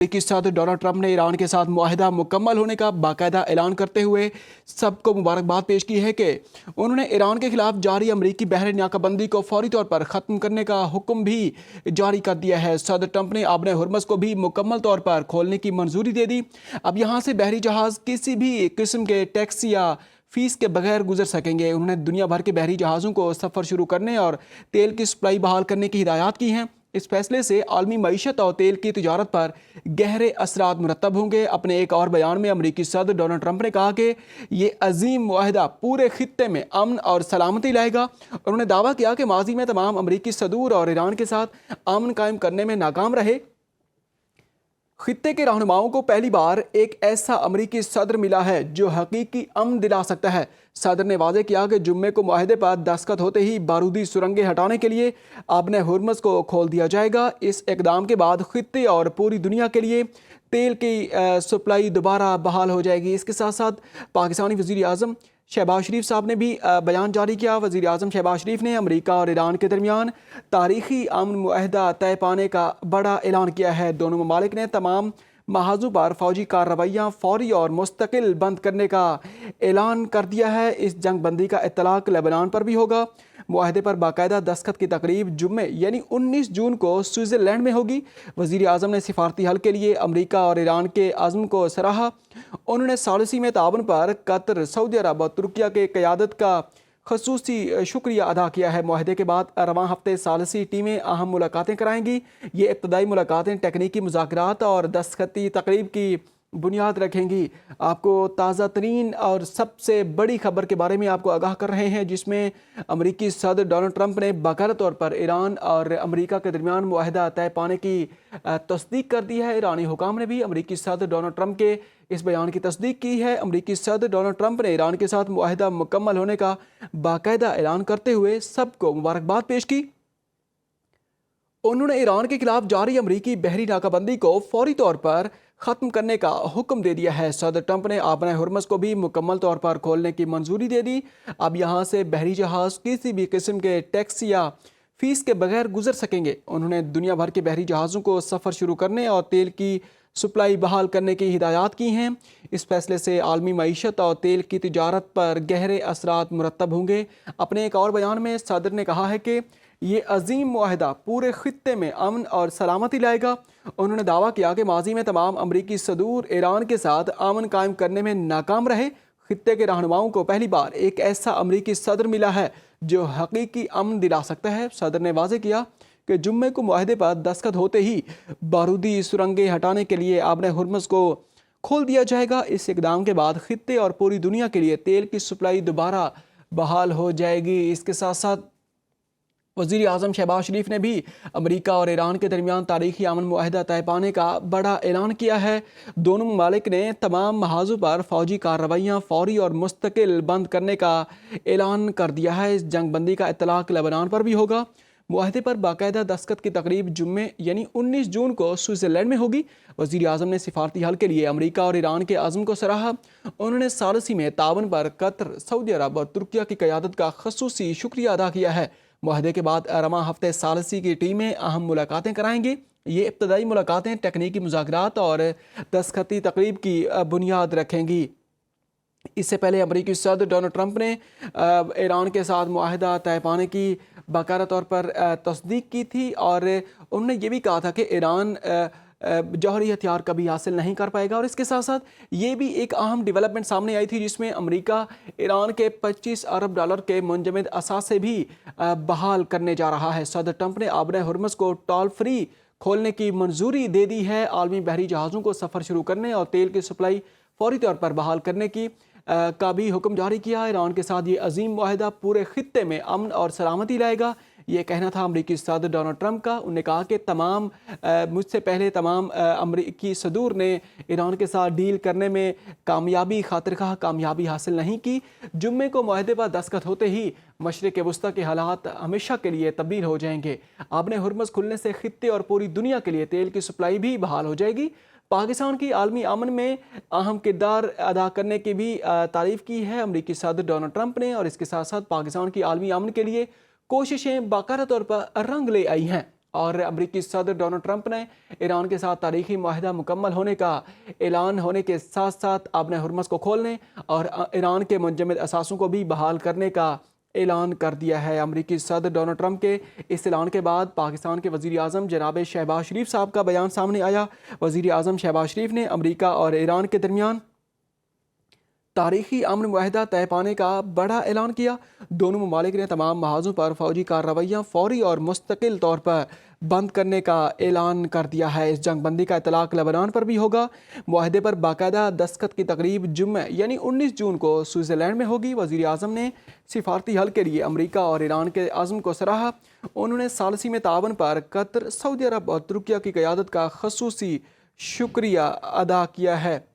अमेरिकी सदर Donald Trump ने ईरान के साथ मुआहदा मुकम्मल होने का बाकायदा ऐलान करते हुए सबको मुबारकबाद पेश की है कि उन्होंने ईरान के खिलाफ जारी अमेरिकी बहर नाकाबंदी को फौरी तौर पर ख़त्म करने का हुक्म भी जारी कर दिया है। सदर ट्रंप ने आबने हुर्मस को भी मुकम्मल तौर पर खोलने की मंजूरी दे दी। अब यहाँ से बहरी जहाज़ किसी भी किस्म के टैक्स या फीस के बगैर गुजर सकेंगे। उन्होंने दुनिया भर के बहरी जहाज़ों को सफ़र शुरू करने और तेल की सप्लाई बहाल करने की हिदायत की हैं। इस फैसले से आलमी मईशत और तेल की तिजारत पर गहरे असरात मुरतब होंगे। अपने एक और बयान में अमेरिकी सदर डोनाल्ड ट्रंप ने कहा कि ये अजीम मुआहदा पूरे खित्ते में अमन और सलामती लाएगा। उन्होंने दावा किया कि माजी में तमाम अमेरिकी सदूर और ईरान के साथ अमन कायम करने में नाकाम रहे। खित्ते के रहनुमाओं को पहली बार एक ऐसा अमरीकी सदर मिला है जो हकीकी अमन दिला सकता है। सदर ने वाज़ेह किया कि जुम्मे को मुआहदे पर दस्तखत होते ही बारूदी सुरंगें हटाने के लिए आबने हुर्मस को खोल दिया जाएगा। इस इकदाम के बाद खित्ते और पूरी दुनिया के लिए तेल की सप्लाई दोबारा बहाल हो जाएगी। इसके साथ साथ पाकिस्तानी वज़ीर आज़म शहबाज शरीफ साहब ने भी बयान जारी किया। वज़ीर आज़म शहबाज शरीफ ने अमेरिका और ईरान के दरमियान तारीखी अमन मुआहदा तय पाने का बड़ा ऐलान किया है। दोनों ममालिक ने तमाम महाजों पर फौजी कार्रवाइयाँ फौरी और मुस्तकिल बंद करने का ऐलान कर दिया है। इस जंग बंदी का इत्तलाक लेबनान पर भी होगा। मुआहदे पर बाकायदा दस्तखत की तकरीब जुम्मे यानी 19 जून को स्विट्ज़रलैंड में होगी। वज़ीर आज़म ने सिफारती हल के लिए अमेरिका और ईरान के अज़्म को सराहा। उन्होंने सालिसी में ताउन पर कतर, सऊदी अरब और तुर्किया के क़यादत का खसूसी शुक्रिया अदा किया है। मुआहदे के बाद रवां हफ्ते सालिसी टीमें अहम मुलाकातें कराएंगी। ये इब्तदाई मुलाकातें तकनीकी मुज़ाकरात और दस्तखती तकरीब की बुनियाद रखेंगी। आपको ताज़ा तरीन और सबसे बड़ी खबर के बारे में आपको आगाह कर रहे हैं, जिसमें अमेरिकी सदर डोनाल्ड ट्रंप ने बाकायदा तौर पर ईरान और अमेरिका के दरमियान मुआहदा तय पाने की तस्दीक कर दी है। ईरानी हुकाम ने भी अमेरिकी सदर डोनाल्ड ट्रंप के इस बयान की तस्दीक की है। अमेरिकी सदर डोनाल्ड ट्रंप ने ईरान के साथ मुआहदा मुकम्मल होने का बाकायदा ऐलान करते हुए सबको मुबारकबाद पेश की। उन्होंने ईरान के खिलाफ जारी अमेरिकी बहरी नाकाबंदी को फौरी तौर पर ख़त्म करने का हुक्म दे दिया है। सदर ट्रंप ने आबने हुर्मस को भी मुकम्मल तौर पर खोलने की मंजूरी दे दी। अब यहाँ से बहरी जहाज़ किसी भी किस्म के टैक्स या फीस के बगैर गुजर सकेंगे। उन्होंने दुनिया भर के बहरी जहाज़ों को सफ़र शुरू करने और तेल की सप्लाई बहाल करने की हिदायत की हैं। इस फैसले से आलमी मईशत और तेल की तिजारत पर गहरे असरात मुरतब होंगे। अपने एक और बयान में सदर ने कहा है कि ये अजीम मुआहदा पूरे खित्ते में अमन और सलामती लाएगा। उन्होंने दावा किया कि माजी में तमाम अमरीकी सदूर ईरान के साथ अमन कायम करने में नाकाम रहे। खित्ते के रहनुमाओं को पहली बार एक ऐसा अमरीकी सदर मिला है जो हकीकी अमन दिला सकता है। सदर ने वाज़ेह किया कि जुम्मे को मुआहदे पर दस्तखत होते ही बारूदी सुरंगें हटाने के लिए आबने हुर्मस को खोल दिया जाएगा। इस इकदाम के बाद खित्ते और पूरी दुनिया के लिए तेल की सप्लाई दोबारा बहाल हो जाएगी। इसके साथ साथ वज़ीर आज़म शहबाज शरीफ ने भी अमेरिका और ईरान के दरमियान तारीखी अमन मुआहदा तय पाने का बड़ा ऐलान किया है। दोनों ममालिक ने तमाम महाजों पर फौजी कार्रवाइयाँ फौरी और मुस्तकिल बंद करने का ऐलान कर दिया है। इस जंग बंदी का इत्तलाक लेबनान पर भी होगा। मुआहदे पर बाकायदा दस्तखत की तकरीब जुम्मे यानी 19 जून को स्विट्ज़रलैंड में होगी। वज़ीर आज़म ने सिफारती हल के लिए अमेरिका और ईरान के अज़्म को सराहा। उन्होंने सालिसी में ताउन पर कतर, सऊदी अरब और तुर्किया की क़यादत का खसूसी शुक्रिया अदा किया है। मुआहदे के बाद रवां हफ्ते सालिसी की टीमें अहम मुलाकातें कराएंगी। ये इब्तदाई मुलाकातें तकनीकी मुज़ाकरात और दस्तखती तकरीब की बुनियाद रखेंगी। इससे पहले अमेरिकी सदर डोनाल्ड ट्रंप ने ईरान के साथ मुआहदा तय पाने की बाकायदा तौर पर तस्दीक की थी और उन्होंने ये भी कहा था कि ईरान जौहरी हथियार कभी हासिल नहीं कर पाएगा। और इसके साथ साथ ये भी एक अहम डेवलपमेंट सामने आई थी, जिसमें अमेरिका ईरान के 25 अरब डॉलर के मुंजमद असासे भी बहाल करने जा रहा है। सदर ट्रंप ने आबने हुर्मस को टोल फ्री खोलने की मंजूरी दे दी है। आलमी बहरी जहाज़ों को सफ़र शुरू करने और तेल की सप्लाई फौरी तौर पर बहाल करने की का भी हुक्म जारी किया। ईरान के साथ ये अजीम मुआहदा पूरे खित्ते में अमन और सलामती लाएगा। ये कहना था अमेरिकी सदर डोनाल्ड ट्रंप का। उन्होंने कहा कि मुझसे पहले तमाम अमेरिकी सदूर ने ईरान के साथ डील करने में खातिरख़्वाह कामयाबी हासिल नहीं की। जुम्मे को मुआहदे पर दस्तखत होते ही मशरिक़ वस्ता के हालात हमेशा के लिए तब्दील हो जाएंगे। आबने हुर्मस खुलने से खित्ते और पूरी दुनिया के लिए तेल की सप्लाई भी बहाल हो जाएगी। पाकिस्तान की आलमी अमन में अहम किरदार अदा करने की भी तारीफ़ की है अमेरिकी सदर डोनाल्ड ट्रंप ने। और इसके साथ साथ पाकिस्तान की आलमी अमन के लिए कोशिशें बाकायदा तौर पर रंग ले आई हैं। اور امریکی صدر ڈونلڈ ٹرمپ نے ایران کے ساتھ تاریخی معاہدہ مکمل ہونے کا اعلان ہونے کے ساتھ ساتھ آبِ ہرمز کو کھولنے اور ایران کے منجمد اثاثوں کو بھی بحال کرنے کا اعلان کر دیا ہے۔ امریکی صدر ڈونلڈ ٹرمپ کے اس اعلان کے بعد پاکستان کے وزیر اعظم جناب شہباز شریف صاحب کا بیان سامنے آیا۔ وزیر اعظم شہباز شریف نے امریکہ اور ایران کے درمیان تاریخی امن معاہدہ طے پانے کا بڑا اعلان کیا۔ دونوں ممالک نے تمام محاذوں پر فوجی کارروائیاں فوری اور مستقل طور پر بند کرنے کا اعلان کر دیا ہے۔ اس جنگ بندی کا اطلاق لبنان پر بھی ہوگا۔ معاہدے پر باقاعدہ دستخط کی تقریب جمعہ یعنی 19 جون کو سوئٹزرلینڈ میں ہوگی۔ وزیر اعظم نے سفارتی حل کے لیے امریکہ اور ایران کے عزم کو سراہا۔ انہوں نے ثالثی میں تعاون پر قطر، سعودی عرب اور ترکیہ کی قیادت کا خصوصی شکریہ ادا کیا ہے۔